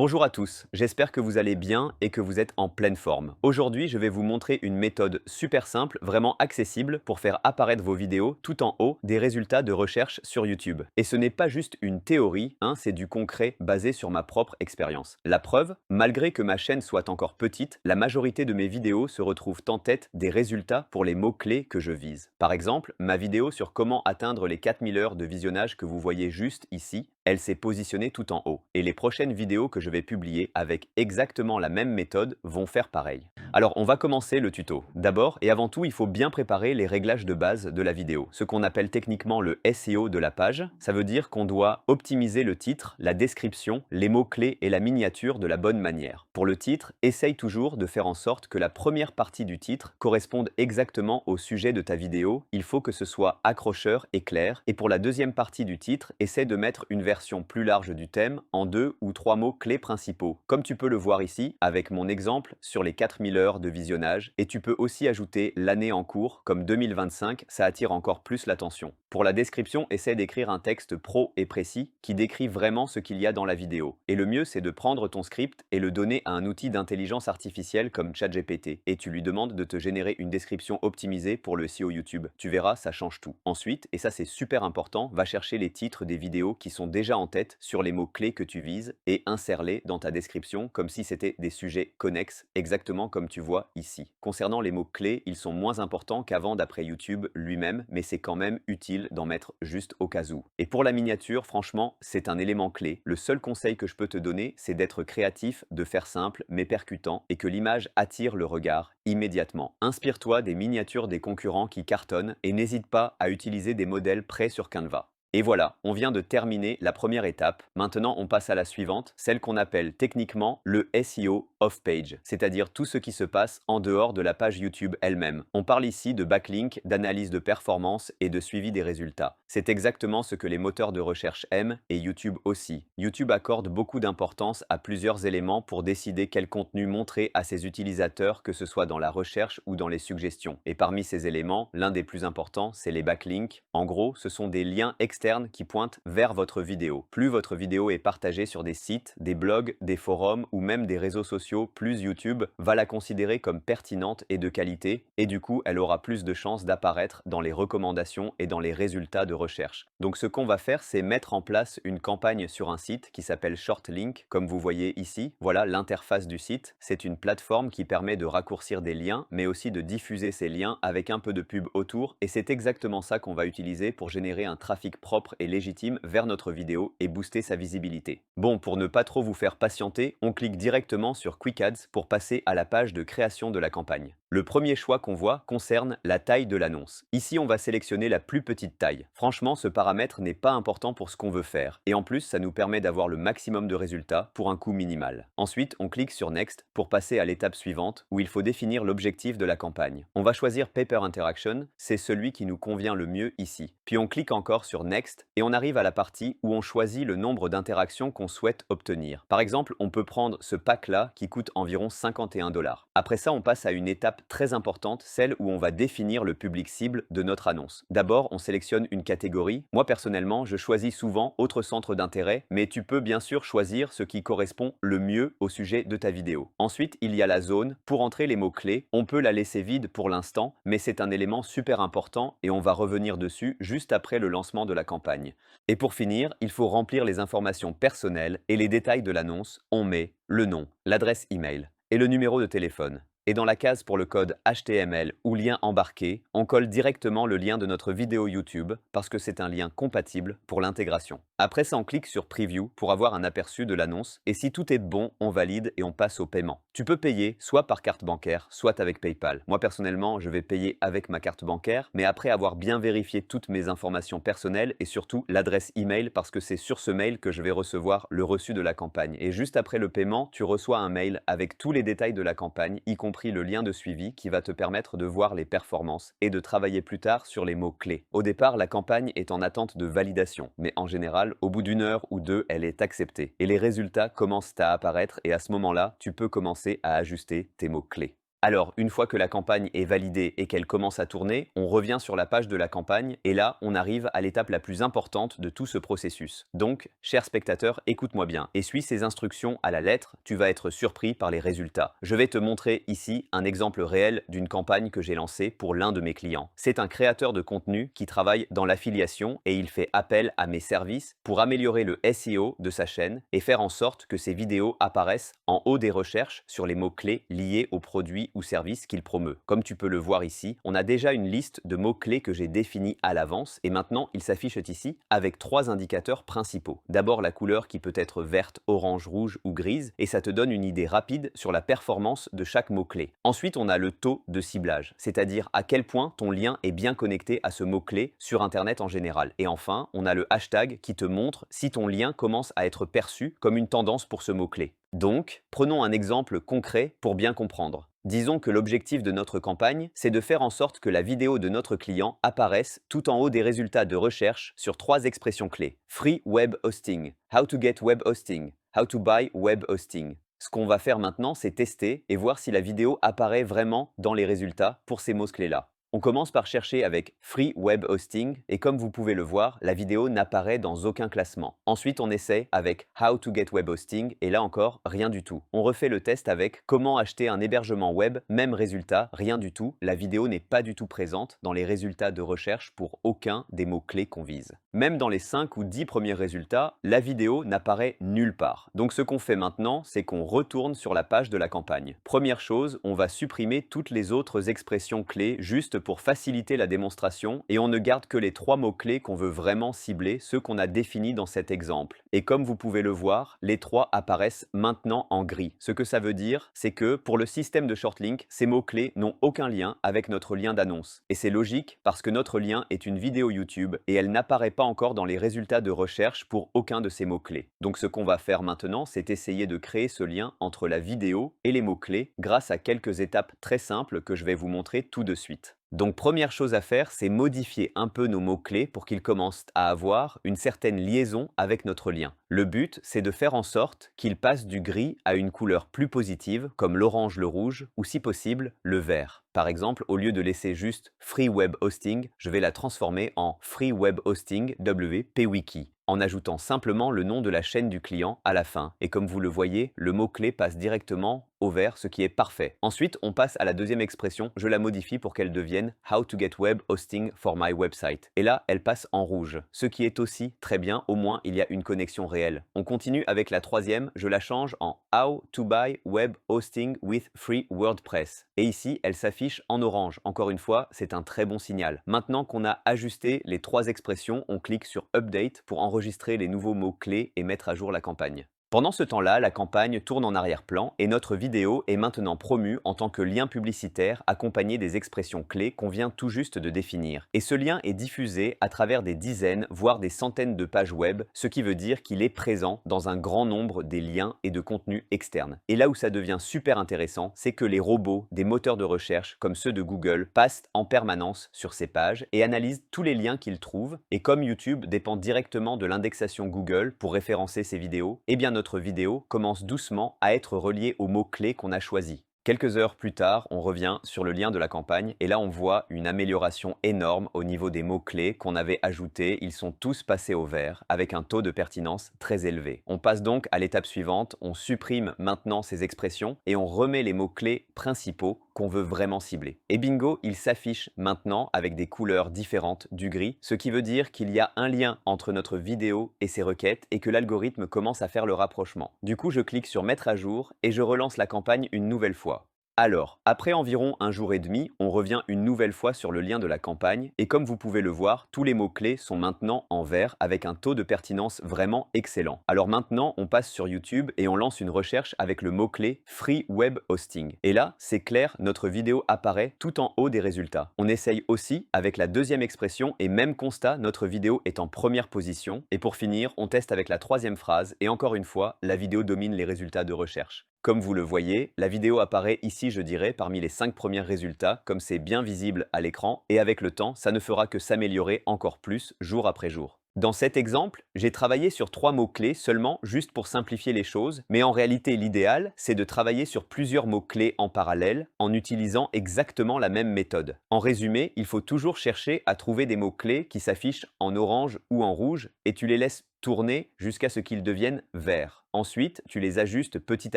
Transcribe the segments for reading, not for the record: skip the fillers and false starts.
Bonjour à tous, j'espère que vous allez bien et que vous êtes en pleine forme. Aujourd'hui, je vais vous montrer une méthode super simple, vraiment accessible pour faire apparaître vos vidéos tout en haut des résultats de recherche sur YouTube. Et ce n'est pas juste une théorie, c'est du concret basé sur ma propre expérience. La preuve, malgré que ma chaîne soit encore petite, la majorité de mes vidéos se retrouvent en tête des résultats pour les mots-clés que je vise. Par exemple, ma vidéo sur comment atteindre les 4000 heures de visionnage que vous voyez juste ici, elle s'est positionnée tout en haut. Et les prochaines vidéos que je vais publier avec exactement la même méthode vont faire pareil. Alors on va commencer le tuto. D'abord et avant tout, il faut bien préparer les réglages de base de la vidéo, ce qu'on appelle techniquement le SEO de la page. Ça veut dire qu'on doit optimiser le titre, la description, les mots-clés et la miniature de la bonne manière. Pour le titre, essaye toujours de faire en sorte que la première partie du titre corresponde exactement au sujet de ta vidéo. Il faut que ce soit accrocheur et clair. Et pour la deuxième partie du titre, essaie de mettre une version plus large du thème en 2 ou 3 mots clés principaux, comme tu peux le voir ici avec mon exemple sur les 4000 heures de visionnage, et tu peux aussi ajouter l'année en cours, comme 2025, ça attire encore plus l'attention. Pour la description, essaie d'écrire un texte pro et précis qui décrit vraiment ce qu'il y a dans la vidéo. Et le mieux, c'est de prendre ton script et le donner à un outil d'intelligence artificielle comme ChatGPT, et tu lui demandes de te générer une description optimisée pour le SEO YouTube. Tu verras, ça change tout. Ensuite, et ça c'est super important, va chercher les titres des vidéos qui sont déjà en tête sur les mots-clés que tu vises et insère-les dans ta description comme si c'était des sujets connexes, exactement comme tu vois ici. Concernant les mots-clés, ils sont moins importants qu'avant d'après YouTube lui-même, mais c'est quand même utile d'en mettre juste au cas où. Et pour la miniature, franchement, c'est un élément clé. Le seul conseil que je peux te donner, c'est d'être créatif, de faire simple mais percutant et que l'image attire le regard immédiatement. Inspire-toi des miniatures des concurrents qui cartonnent et n'hésite pas à utiliser des modèles prêts sur Canva. Et voilà, on vient de terminer la première étape. Maintenant, on passe à la suivante, celle qu'on appelle techniquement le SEO off-page, c'est-à-dire tout ce qui se passe en dehors de la page YouTube elle-même. On parle ici de backlink, d'analyse de performance et de suivi des résultats. C'est exactement ce que les moteurs de recherche aiment et YouTube aussi. YouTube accorde beaucoup d'importance à plusieurs éléments pour décider quel contenu montrer à ses utilisateurs, que ce soit dans la recherche ou dans les suggestions. Et parmi ces éléments, l'un des plus importants, c'est les backlinks. En gros, ce sont des liens externes qui pointent vers votre vidéo. Plus votre vidéo est partagée sur des sites, des blogs, des forums ou même des réseaux sociaux, plus YouTube va la considérer comme pertinente et de qualité, et du coup, elle aura plus de chances d'apparaître dans les recommandations et dans les résultats de recherche. Donc ce qu'on va faire, c'est mettre en place une campagne sur un site qui s'appelle Shortlink, comme vous voyez ici. Voilà l'interface du site. C'est une plateforme qui permet de raccourcir des liens, mais aussi de diffuser ces liens avec un peu de pub autour, et c'est exactement ça qu'on va utiliser pour générer un trafic propre et légitime vers notre vidéo et booster sa visibilité. Bon, pour ne pas trop vous faire patienter, on clique directement sur Quick Ads pour passer à la page de création de la campagne. Le premier choix qu'on voit concerne la taille de l'annonce. Ici, on va sélectionner la plus petite taille. Franchement, ce paramètre n'est pas important pour ce qu'on veut faire. Et en plus, ça nous permet d'avoir le maximum de résultats pour un coût minimal. Ensuite, on clique sur Next pour passer à l'étape suivante où il faut définir l'objectif de la campagne. On va choisir Paper Interaction, c'est celui qui nous convient le mieux ici. Puis on clique encore sur Next et on arrive à la partie où on choisit le nombre d'interactions qu'on souhaite obtenir. Par exemple, on peut prendre ce pack-là qui coûte environ 51 $. Après ça, on passe à une étape très importante, celle où on va définir le public cible de notre annonce. D'abord, on sélectionne une catégorie. Moi, personnellement, je choisis souvent autre centre d'intérêt, mais tu peux bien sûr choisir ce qui correspond le mieux au sujet de ta vidéo. Ensuite, il y a la zone. Pour entrer les mots-clés, on peut la laisser vide pour l'instant, mais c'est un élément super important et on va revenir dessus juste après le lancement de la campagne. Et pour finir, il faut remplir les informations personnelles et les détails de l'annonce. On met le nom, l'adresse email et le numéro de téléphone. Et dans la case pour le code HTML ou lien embarqué, on colle directement le lien de notre vidéo YouTube parce que c'est un lien compatible pour l'intégration. Après ça, on clique sur Preview pour avoir un aperçu de l'annonce et si tout est bon, on valide et on passe au paiement. Tu peux payer soit par carte bancaire, soit avec PayPal. Moi personnellement, je vais payer avec ma carte bancaire, mais après avoir bien vérifié toutes mes informations personnelles et surtout l'adresse email parce que c'est sur ce mail que je vais recevoir le reçu de la campagne. Et juste après le paiement, tu reçois un mail avec tous les détails de la campagne, y compris le lien de suivi qui va te permettre de voir les performances et de travailler plus tard sur les mots-clés. Au départ, la campagne est en attente de validation, mais en général, au bout d'une heure ou deux, elle est acceptée. Et les résultats commencent à apparaître et à ce moment-là, tu peux commencer à ajuster tes mots-clés. Alors, une fois que la campagne est validée et qu'elle commence à tourner, on revient sur la page de la campagne et là, on arrive à l'étape la plus importante de tout ce processus. Donc, cher spectateur, écoute-moi bien et suis ces instructions à la lettre, tu vas être surpris par les résultats. Je vais te montrer ici un exemple réel d'une campagne que j'ai lancée pour l'un de mes clients. C'est un créateur de contenu qui travaille dans l'affiliation et il fait appel à mes services pour améliorer le SEO de sa chaîne et faire en sorte que ses vidéos apparaissent en haut des recherches sur les mots-clés liés aux produits ou services qu'il promeut. Comme tu peux le voir ici, on a déjà une liste de mots-clés que j'ai définis à l'avance et maintenant ils s'affichent ici avec 3 indicateurs principaux. D'abord la couleur qui peut être verte, orange, rouge ou grise et ça te donne une idée rapide sur la performance de chaque mot-clé. Ensuite on a le taux de ciblage, c'est-à-dire à quel point ton lien est bien connecté à ce mot-clé sur internet en général. Et enfin, on a le hashtag qui te montre si ton lien commence à être perçu comme une tendance pour ce mot-clé. Donc, prenons un exemple concret pour bien comprendre. Disons que l'objectif de notre campagne, c'est de faire en sorte que la vidéo de notre client apparaisse tout en haut des résultats de recherche sur 3 expressions clés. Free Web Hosting, How to get Web Hosting, How to buy Web Hosting. Ce qu'on va faire maintenant, c'est tester et voir si la vidéo apparaît vraiment dans les résultats pour ces mots-clés-là. On commence par chercher avec Free Web Hosting et comme vous pouvez le voir, la vidéo n'apparaît dans aucun classement. Ensuite, on essaie avec How to get Web Hosting et là encore, rien du tout. On refait le test avec Comment acheter un hébergement web, même résultat, rien du tout. La vidéo n'est pas du tout présente dans les résultats de recherche pour aucun des mots-clés qu'on vise. Même dans les 5 ou 10 premiers résultats, la vidéo n'apparaît nulle part. Donc ce qu'on fait maintenant, c'est qu'on retourne sur la page de la campagne. Première chose, on va supprimer toutes les autres expressions clés juste pour faciliter la démonstration et on ne garde que les 3 mots-clés qu'on veut vraiment cibler, ceux qu'on a définis dans cet exemple. Et comme vous pouvez le voir, les 3 apparaissent maintenant en gris. Ce que ça veut dire, c'est que pour le système de shortlink, ces mots-clés n'ont aucun lien avec notre lien d'annonce. Et c'est logique parce que notre lien est une vidéo YouTube et elle n'apparaît pas encore dans les résultats de recherche pour aucun de ces mots-clés. Donc ce qu'on va faire maintenant, c'est essayer de créer ce lien entre la vidéo et les mots-clés grâce à quelques étapes très simples que je vais vous montrer tout de suite. Donc première chose à faire, c'est modifier un peu nos mots-clés pour qu'ils commencent à avoir une certaine liaison avec notre lien. Le but, c'est de faire en sorte qu'ils passent du gris à une couleur plus positive, comme l'orange, le rouge, ou si possible, le vert. Par exemple, au lieu de laisser juste Free Web Hosting, je vais la transformer en Free Web Hosting WP-Wiki, en ajoutant simplement le nom de la chaîne du client à la fin. Et comme vous le voyez, le mot-clé passe directement au vert, ce qui est parfait. Ensuite, on passe à la deuxième expression, je la modifie pour qu'elle devienne How to get web hosting for my website. Et là, elle passe en rouge, ce qui est aussi très bien, au moins il y a une connexion réelle. On continue avec la troisième, je la change en How to buy web hosting with free WordPress. Et ici, elle s'affiche en orange. Encore une fois, c'est un très bon signal. Maintenant qu'on a ajusté les 3 expressions, on clique sur Update pour enregistrer les nouveaux mots-clés et mettre à jour la campagne. Pendant ce temps-là, la campagne tourne en arrière-plan et notre vidéo est maintenant promue en tant que lien publicitaire accompagné des expressions clés qu'on vient tout juste de définir. Et ce lien est diffusé à travers des dizaines, voire des centaines de pages web, ce qui veut dire qu'il est présent dans un grand nombre des liens et de contenus externes. Et là où ça devient super intéressant, c'est que les robots des moteurs de recherche, comme ceux de Google, passent en permanence sur ces pages et analysent tous les liens qu'ils trouvent. Et comme YouTube dépend directement de l'indexation Google pour référencer ses vidéos, eh bien notre vidéo commence doucement à être reliée aux mots-clés qu'on a choisis. Quelques heures plus tard, on revient sur le lien de la campagne et là on voit une amélioration énorme au niveau des mots-clés qu'on avait ajoutés. Ils sont tous passés au vert avec un taux de pertinence très élevé. On passe donc à l'étape suivante, on supprime maintenant ces expressions et on remet les mots-clés principaux qu'on veut vraiment cibler. Et bingo, il s'affiche maintenant avec des couleurs différentes du gris, ce qui veut dire qu'il y a un lien entre notre vidéo et ses requêtes et que l'algorithme commence à faire le rapprochement. Du coup, je clique sur mettre à jour et je relance la campagne une nouvelle fois. Alors, après environ un jour et demi, on revient une nouvelle fois sur le lien de la campagne et comme vous pouvez le voir, tous les mots-clés sont maintenant en vert avec un taux de pertinence vraiment excellent. Alors maintenant, on passe sur YouTube et on lance une recherche avec le mot-clé Free Web Hosting. Et là, c'est clair, notre vidéo apparaît tout en haut des résultats. On essaye aussi avec la deuxième expression et même constat, notre vidéo est en première position. Et pour finir, on teste avec la troisième phrase et encore une fois, la vidéo domine les résultats de recherche. Comme vous le voyez, la vidéo apparaît ici, je dirais, parmi les 5 premiers résultats, comme c'est bien visible à l'écran, et avec le temps, ça ne fera que s'améliorer encore plus jour après jour. Dans cet exemple, j'ai travaillé sur 3 mots-clés seulement juste pour simplifier les choses, mais en réalité l'idéal, c'est de travailler sur plusieurs mots-clés en parallèle en utilisant exactement la même méthode. En résumé, il faut toujours chercher à trouver des mots-clés qui s'affichent en orange ou en rouge et tu les laisses tourner jusqu'à ce qu'ils deviennent verts. Ensuite, tu les ajustes petit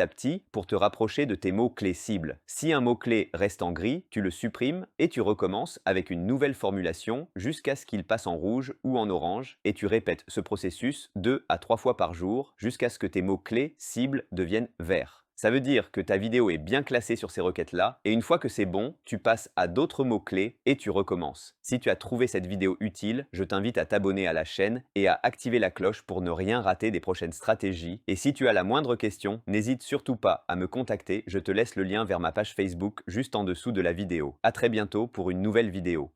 à petit pour te rapprocher de tes mots-clés cibles. Si un mot-clé reste en gris, tu le supprimes et tu recommences avec une nouvelle formulation jusqu'à ce qu'il passe en rouge ou en orange et tu répètes ce processus 2 à 3 fois par jour jusqu'à ce que tes mots-clés cibles deviennent verts. Ça veut dire que ta vidéo est bien classée sur ces requêtes-là, et une fois que c'est bon, tu passes à d'autres mots-clés et tu recommences. Si tu as trouvé cette vidéo utile, je t'invite à t'abonner à la chaîne et à activer la cloche pour ne rien rater des prochaines stratégies. Et si tu as la moindre question, n'hésite surtout pas à me contacter, je te laisse le lien vers ma page Facebook juste en dessous de la vidéo. À très bientôt pour une nouvelle vidéo.